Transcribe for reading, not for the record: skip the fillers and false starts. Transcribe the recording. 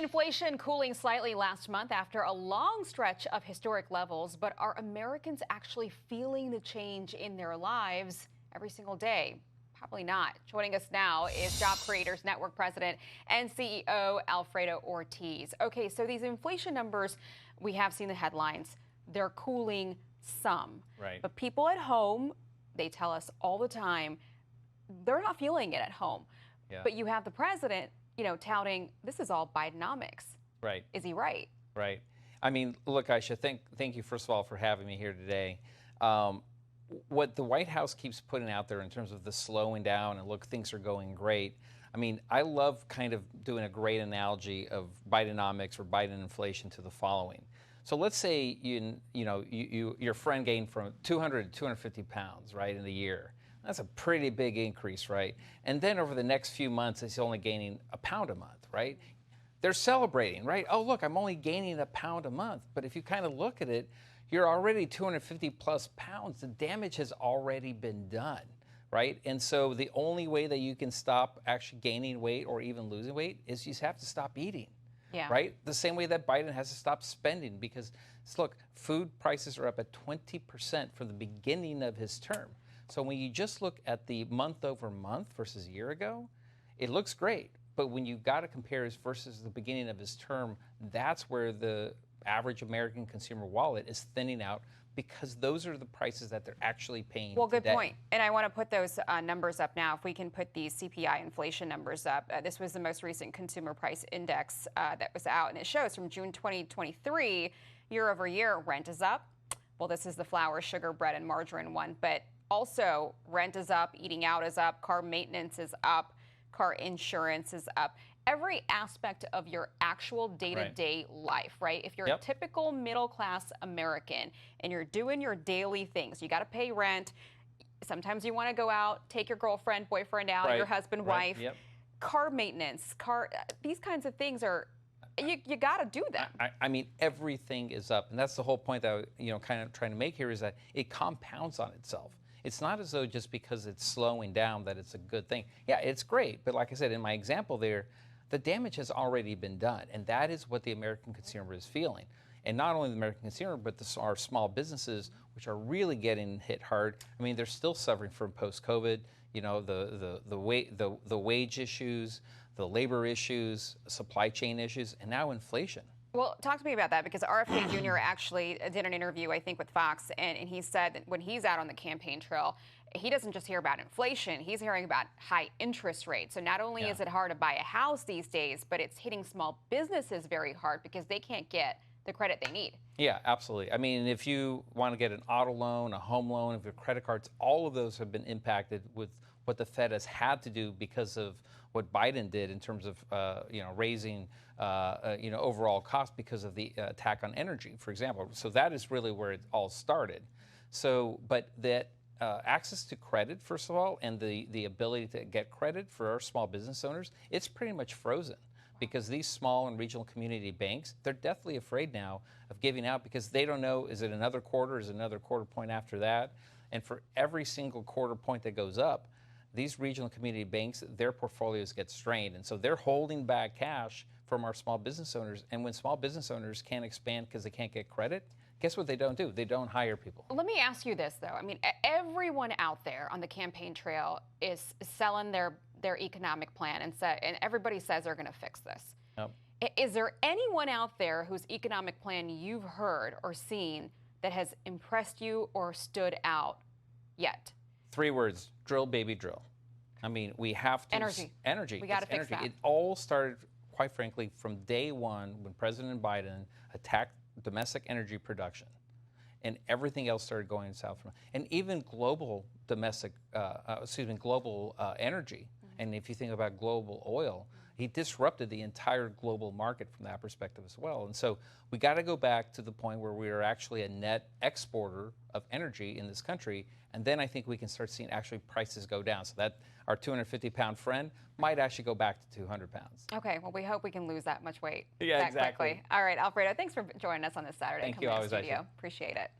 Inflation cooling slightly last month after a long stretch of historic levels, but are Americans actually feeling the change in their lives every single day? Probably not. Joining us now is Job Creators Network President and CEO Alfredo Ortiz. Okay, so these inflation numbers, we have seen the headlines. They're cooling some. Right. But people at home, they tell us all the time, they're not feeling it at home. Yeah. But you have the president, touting this is all Bidenomics. Right. Is he right? Right. I mean, look, Aisha, thank you, first of all, for having me here today. What the White House keeps putting out there in terms of the slowing down and look, things are going great. I mean, I love kind of doing a great analogy of Bidenomics or Biden inflation to the following. So let's say your friend gained from 200 to 250 pounds, right, in a year. That's a pretty big increase, right? And then over the next few months, he's only gaining a pound a month, right? They're celebrating, right? Oh, look, I'm only gaining a pound a month. But if you kind of look at it, you're already 250 plus pounds. The damage has already been done, right? And so the only way that you can stop actually gaining weight or even losing weight is you just have to stop eating. Yeah. Right? The same way that Biden has to stop spending because, look, food prices are up at 20% from the beginning of his term. So when you just look at the month over month versus a year ago, it looks great. But when you got to compare it versus the beginning of his term, that's where the average American consumer wallet is thinning out because those are the prices that they're actually paying Well, good today. point. And I want to put those numbers up now. If we can put these CPI inflation numbers up. This was the most recent consumer price index that was out. And it shows from June 2023, year over year, rent is up. Well, this is the flour, sugar, bread, and margarine one. But also, rent is up, eating out is up, car maintenance is up, car insurance is up. Every aspect of your actual day-to-day life, right? If you're a typical middle-class American and you're doing your daily things, you got to pay rent. Sometimes you want to go out, take your girlfriend, boyfriend out, your husband, wife. Car maintenance, these kinds of things are, you got to do them. I mean, everything is up. And that's the whole point that, kind of trying to make here is that it compounds on itself. It's not as though just because it's slowing down that it's a good thing. Yeah, it's great. But like I said, in my example there, the damage has already been done. And that is what the American consumer is feeling. And not only the American consumer, but our small businesses, which are really getting hit hard. I mean, they're still suffering from post-COVID, the wage issues, the labor issues, supply chain issues, and now inflation. Well, talk to me about that because RFK Jr. actually did an interview, I think, with Fox, and he said that when he's out on the campaign trail, he doesn't just hear about inflation, he's hearing about high interest rates. So not only is it hard to buy a house these days, but it's hitting small businesses very hard because they can't get the credit they need. Yeah, absolutely. I mean, if you want to get an auto loan, a home loan, if your credit cards, all of those have been impacted with what the Fed has had to do because of what Biden did in terms of raising overall costs because of the attack on energy, for example. So that is really where it all started. So, but that access to credit, first of all, and the ability to get credit for our small business owners, it's pretty much frozen. Because these small and regional community banks, they're deathly afraid now of giving out because they don't know, is it another quarter, is it another quarter point after that? And for every single quarter point that goes up, these regional community banks, their portfolios get strained. And so they're holding back cash from our small business owners. And when small business owners can't expand because they can't get credit, guess what they don't do? They don't hire people. Let me ask you this, though. I mean, everyone out there on the campaign trail is selling their economic plan and everybody says they're going to fix this. Yep. Is there anyone out there whose economic plan you've heard or seen that has impressed you or stood out yet? 3 words: drill, baby, drill. I mean, we have to. Energy. We got to fix that. It all started, quite frankly, from day one when President Biden attacked domestic energy production. And everything else started going south from, and even global global energy. And if you think about global oil, he disrupted the entire global market from that perspective as well. And so we got to go back to the point where we are actually a net exporter of energy in this country. And then I think we can start seeing actually prices go down. So that our 250-pound friend might actually go back to 200 pounds. Okay, well, we hope we can lose that much weight that quickly. All right, Alfredo, thanks for joining us on this Saturday. Thank you, coming to the always, studio. Aisha. Appreciate it.